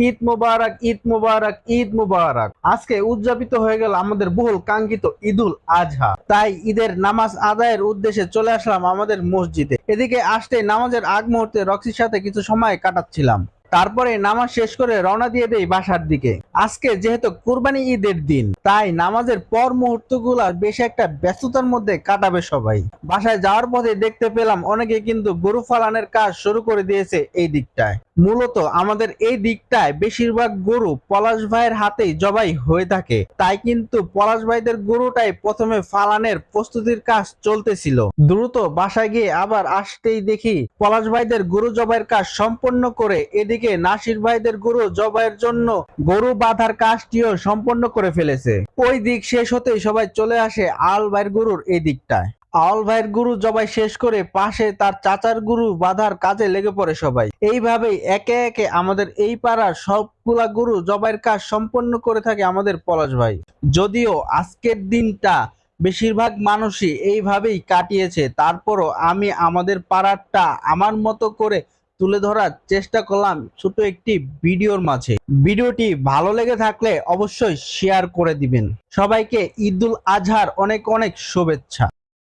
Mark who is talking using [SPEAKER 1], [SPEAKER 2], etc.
[SPEAKER 1] ঈদ মুবারক, ঈদ মুবারক, ঈদ মুবারক। আজকে উদযাপিত হয়ে গেল আমাদের বহুল কাঙ্ক্ষিত ঈদুল আজহা। তাই ঈদের নামাজ আদায়ের উদ্দেশ্যে চলে আসলাম আমাদের মসজিদে। এদিকে আসতে নামাজের আগ মুহূর্তে রক্সির সাথে কিছু সময় কাটাচ্ছিলাম। তারপরে নামাজ শেষ করে রওনা দিয়ে দেই বাসার দিকে। আজকে যেহেতু কুরবানি ঈদের দিন, তাই নামাজের পর মুহূর্তগুলা বেশ একটা ব্যস্ততার মধ্যে কাটাবে সবাই। বাসায় যাওয়ার পথে দেখতে পেলাম অনেকে কিন্তু গরু পালনের কাজ শুরু করে দিয়েছে এই দিকটায়। মূলত আমাদের এই দিকটায় বেশিরভাগ গরু পলাশ ভাইয়ের হাতেই জবাই হয়ে থাকে, তাই কিন্তু পলাশ ভাইদের গরুটাই প্রথমে ফালানের প্রস্তুতির কাজ চলতেছিল। দ্রুত বাসায় গিয়ে আবার আসতেই দেখি পলাশ ভাইদের গরু জবাইয়ের কাজ সম্পন্ন করে এদিকে নাসির ভাইদের গরু জবাইয়ের জন্য গরু বাঁধার কাজটিও সম্পন্ন করে ফেলেছে। ওই দিক শেষ হতেই সবাই চলে আসে আল ভাইয়ের গরুর এই দিকটায়। আওয়াল ভাইয়ের গরু জবাই শেষ করে পাশে তার চাচার গরু বাঁধার কাজে লেগে পড়ে সবাই। এইভাবেই একে একে আমাদের এই পাড়ার সবগুলা গরু জবাইয়ের কাজ সম্পন্ন করে থাকে আমাদের পলাশ ভাই। যদিও আজকের দিনটা বেশিরভাগ মানুষই এইভাবেই কাটিয়েছে, তারপরও আমি আমাদের পাড়ারটা আমার মতো করে তুলে ধরার চেষ্টা করলাম ছোট একটি ভিডিওর মাঝে। ভিডিওটি ভালো লেগে থাকলে অবশ্যই শেয়ার করে দিবেন। সবাইকে ঈদুল আজহার অনেক অনেক শুভেচ্ছা।